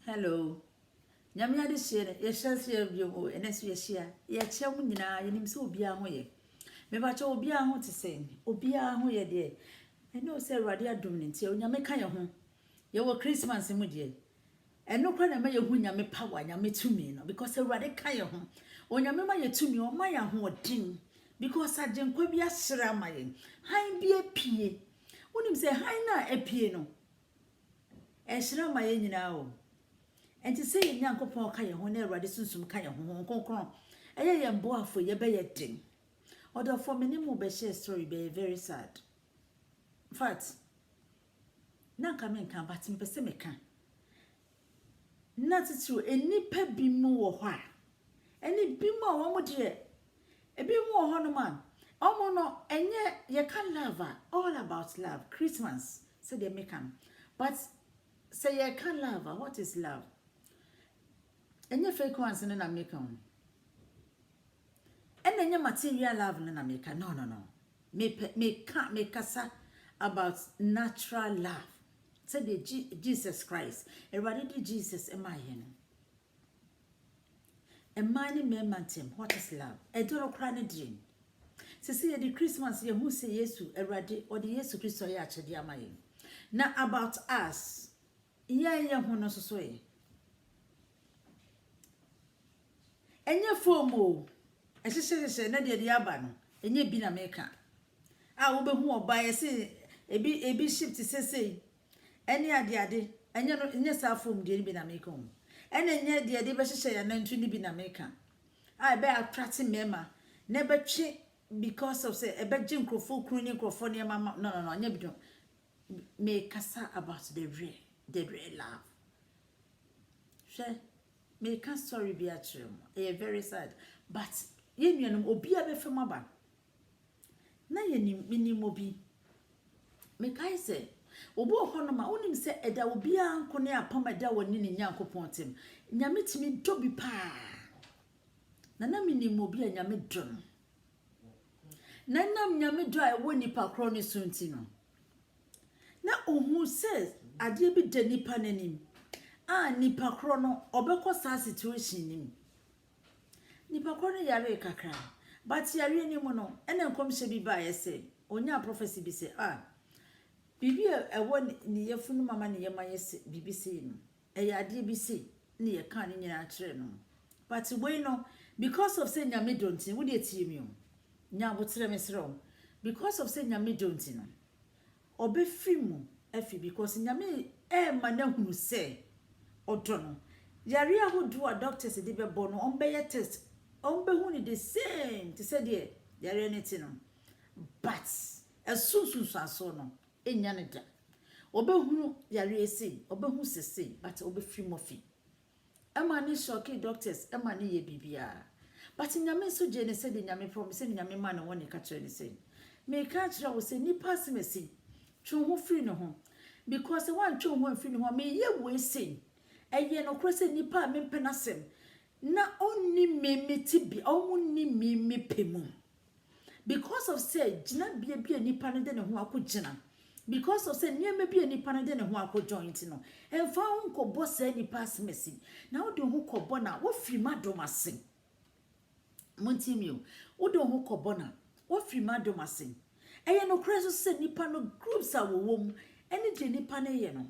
Hello. Nyame ade hye ye hyase biom eneso ye hye. Ye kye mu nyina ye nim se obi a ho ye. Me ba che obi a ho te sen. Obi a ho ye de. Eno se Awurade adom ne ntia onyame ka ye ho. Ye wo Christmas mu de. Eno kwa na ma ye hu nyame power nyame tumi no because Awurade ka ye ho. Onyame ma ye tumi o ma ya ho odin because agenkwa bi ahyira ma ye. Han bi apie. Wonim se han na apie no. Ehyira ma ye nyina o. Enti se ye nyankopon ka ye ho na Awurade sunsum ka ye ho konkron eye ye mboafo ye be ye den odo for me mu be share story be very sad. In fact na ka men kan but me pese me kan na titu enipa bi mu wo ho a eni bi mu a wo mo de e bi mu wo ho no man omo no enye ye kan love all about love Christmas say they make am but say ye kan love what is love. Enye fake ones na make am. Enye material love na make am. No. Me kasa about natural love. Say the Jesus Christ. Everybody did Jesus am I here. A man me mantem. What is love? A door cry na dream. See the Christmas ye who say Yesu Erade or the Yesu Christ ya chedi am I. Now about us. Yeah ho no so ye. Enye fomo ehyehyehye na de aba no enye bi na meka a wo be hu oba ye se ebi shift sesei ene ade enye no enye sa fom de bi na meka hu ene enye de be hyehye ya na ntu ni bi na meka a be attract mema na be twe because of say e be gye nkrofo kru ni nkrofo ne mama no enye bi do me kasa about the real love she me can story be a true. Very sad. But ye nuanom obi a be fem aba. Na ye nim obi. Me kai se obo ho no ma onim se eda obi anko ne apam eda woni ne nyankopon tem. Nyame timi do bi pa. Na me nim obi a nyame do no. Na nam nyame do a woni pa kro ne sunti no. Na ohu se ade bi de nipa nanim. Nipa kro no obekọ sa situation nim nipa kro no yare kakra but yare ni mu no ene nkomhye bi ba yese onya prophecy bi se bibi ewo ni yefunu mama ni yema yese bibi se no ade bi se ni ye kan ni nyina kire no but we no because of say nyame don't wo de tie mi o nya botere mesro because of say nyame don't no obefiri mu afi because nyame ma na hunu se odono yare ahodo a doctors de be bo no on be test on be hu ni the same to say there yare anything no but esususu aso no enya ne da obehunu yare esi obehu sese but obefiri mofi ema ni shocky doctors ema ni ye bibia but nyame so je ne say the nyame promise ni nyame ma no woni ka kire ni say me ka kire wo say ni pass mesi twu ho free no ho because one twu ho free no ho me ye we say eye no krose nipa me mpenasem na onni meme tibi onni meme pemu because of say gina bia nipa ne de ne ho akogina because of say niam bia nipa ne de ne ho akojoint no emfa ho nkobo say nipa asmesi na wo de ho kobo na wo firi madomase montimio wo de ho kobo na wo firi madomase eye no krose say nipa no groups a wo wom ene je nipa ne ye no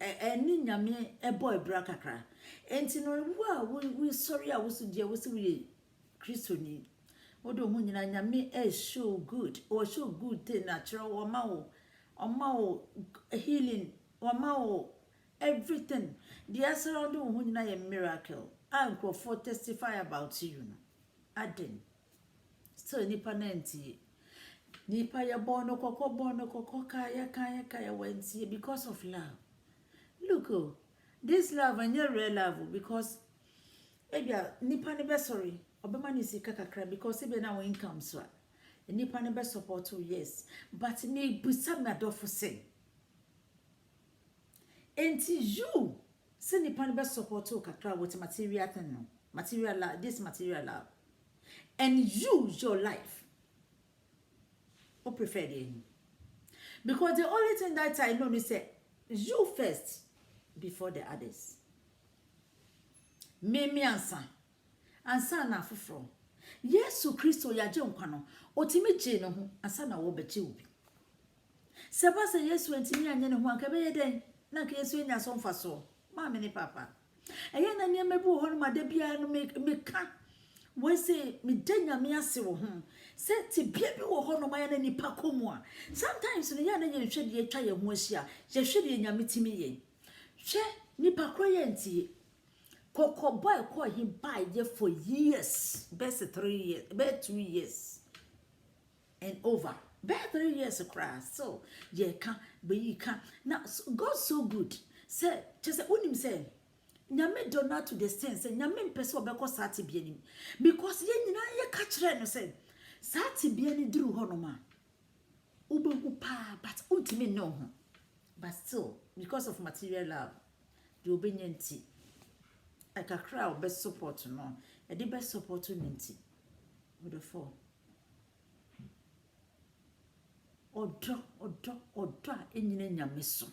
eni nyame ebo ebra kakra enti no wa we sorry a wo so dia wo so we Kristo ni odo hu nyina nyame show good or show good thing natural o ma wo healing o ma wo everything the surround hu nyina ye miracle and for testify about you no aden so nipa nanti nipa ya bono kokko kaya wenti because of love. Look, this love and your real love because ebia nipa ne be sorry obema ni sika kakra because ebia na income so nipa ne be support you yes but me busa me adofo say enti you say nipa ne be support you kakra with material thing no material love this material love and you your life or prefer the because the only thing that I know is say you first before the others. memi ansa na afoforo Yesu Kristo ya je nkwa no otimi je ne ho ansa na wo beje obi seba se Yesu antimi anye ne ho anka be yeden na ka Yesu nya so mfa so ma me ne papa eye na ne mebu ho no made bia no meka we say me danya me ase wo ho se ti bia bi wo ho no ma ya na nipa komu a sometimes no ya na ye hwede ye twa ye ho ahia ye hwede nyame timi ye hwe nipa kro ye ntie Coco boy call him by there for years, best 3 years, best 2 years and over. Best 3 years across. So yeah, can but you can now. God so good. Say just unim say. Nyame do not to the sense. Say nyame person obeko sati bianim because ye nyina ye catch no say sati biani duru ho no ma. Ubehu pa but ultimate no ho. But still because of material love, the obedience. I can cry best support no. I did best support to Ninti. With the four. Odo, in your misso.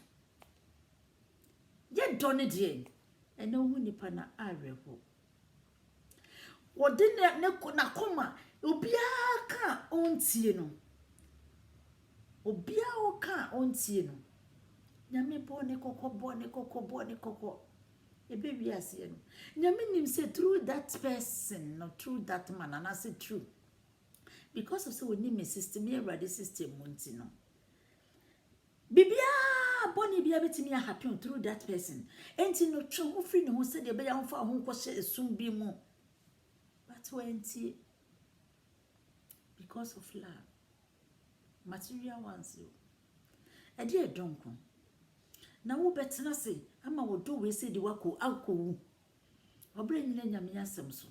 Yet donny dear, and no winnie pana arebo. What didn't na coma, Obia on tieno. Obia o ka on tieno. Yame bonne coco. A baby as you know. Nyame say through that person, not through that man, and I say true. Because of so we need my system, me ready system montino. Bibia bonny be able to me happy through that person. Ain't no true who free no said the bear on for whom was soon be more. But when because of love, material wants you. A dear don't come. Na wo betena se ama wo do we se di wako alko obre nyina nyame asem so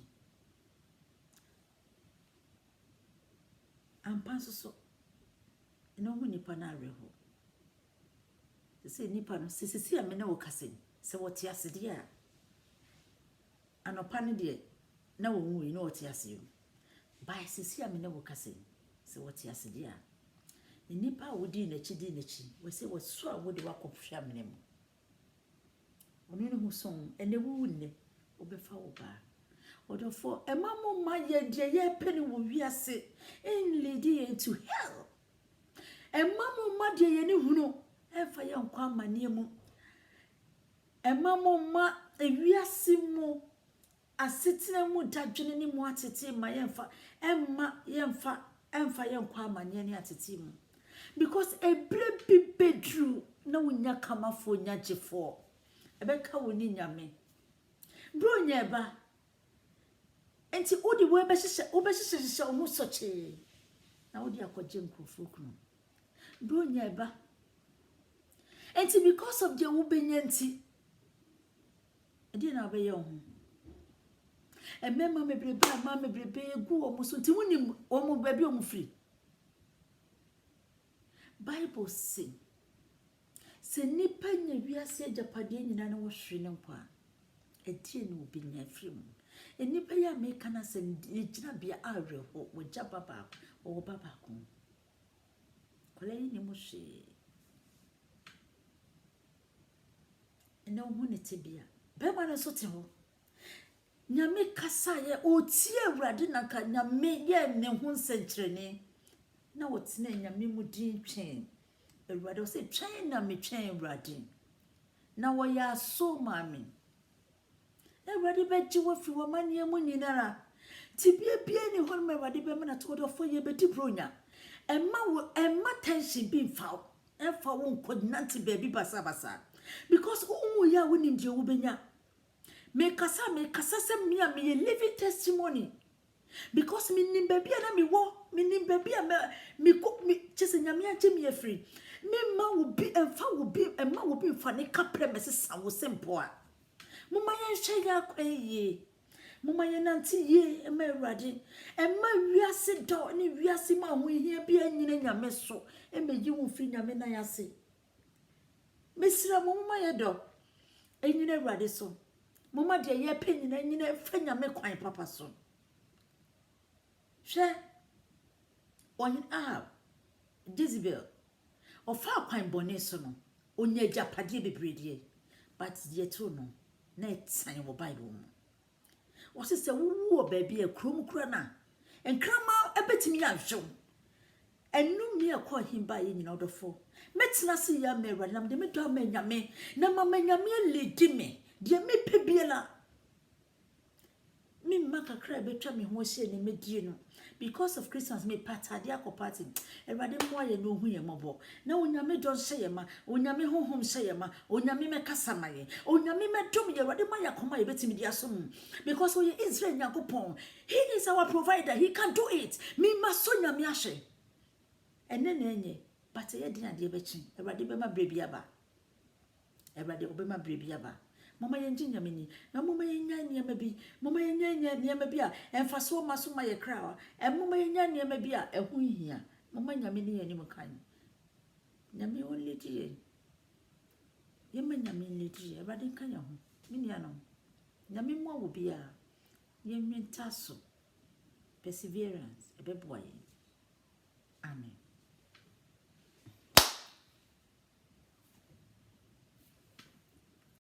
ampanso so eno hu nipa na areho se nipa no sisi ame na wo kase se wo ti ase dia anopa ne de na wo hu no wo ti ase yo bai sisi ame na wo kase se wo ti ase dia nipa wo di na chi we say wo so a wo de wakofhwa menem onu ne hu son ene wo ne obefa wo ba odofo emamo ma ye de ye peni wo wiase en lady into hell emamo ma de ye ne hunu efa ye nkwa amane mu emamo ma ewiase mu asetena mu dadwene ne mu atete ma ye mfa emfa ye nkwa amane ne atete mu because a baby bedroom na wunya kama fo nya jefo ebeka woni nyame bro nya ba enti odi we be hyehyɛ omu soche na odi akɔgye nkrofo kunu bro nya ba enti because of the ubenya enti edi na be ye ho emema mebrebe ma mebrebe egu omu so enti woni omu ba bi omu free Bible say nipa nya wiase agapade nyina na wo hwe ne nkwa edie no obi nya frem nipa ya meka na se gina bia areho wo jaba ba wo baba ko kolai ni mo hwe ena wo ne tebia be ma na so te ho nyame kasa ye otie awurade na ka nyame ye ne ho nsenkyerene na wotena nyame mu din twen awurade wo se twen na me twen awurade na wo ya so mami awurade beji wo fi wo mane mu nyinara tibia ni hon me awurade be me na to do fo ye bedi bronya emma tension bi mfa emfa wo nkodinante baby basa because wo ya wo nim je wo benya me kasa se me a me living testimony because me nim baby na me wo me nim baby me ko me chese nyame agye me afri me ma wo bi emfa wo bi emma wo bi mfa ne kapre me sesa wo sempo a muma ye hwe ya kwaye muma ye nanti ye emma awurade emma wiase do ne wiase ma ho hia bi anyina nyame so emma yi wo fri nyame na yase mesira muma ye do enyina awurade so muma de ye pe nyina fa nyame kwan papa so hwe on Jezebel ofa kwan bone so no onya japade bebrede but ye to no na etsan wo Bible mu wɔse sɛ wowo baabi a krom kura na enkrama ebetimi ahwew enum ne ekɔ himba ye nyina odofo metena se ya mewra nam de medo amanyame na mamanyame ledi me de me pebiela me maka kra betwa me ho hye ne medie no because of Christmas me patade akopati erade mo aye no hu ye mobo na onyame don hye ye ma onyame honhom hye ye ma onyame mekasa maye onyame medom ye erade ma yakoma ye betimi di asom because we Israel nyakopon he is our provider, he can do it me maso nyame ahye ene na enye but ye di na de bechi erade be ma brebi aba erade obema brebi aba mama yenji nyameni na mama yenya niema bi mama yenya niema bi a emfaso maso ma ye kra e mama yenya niema bi a ehu hia mama nyameni yani mukan nyame only die ye ma nyame ledi erade kan ya ho mini ano nyame mo wo bi a ye nwenta so perseverance ebeboa ye amen.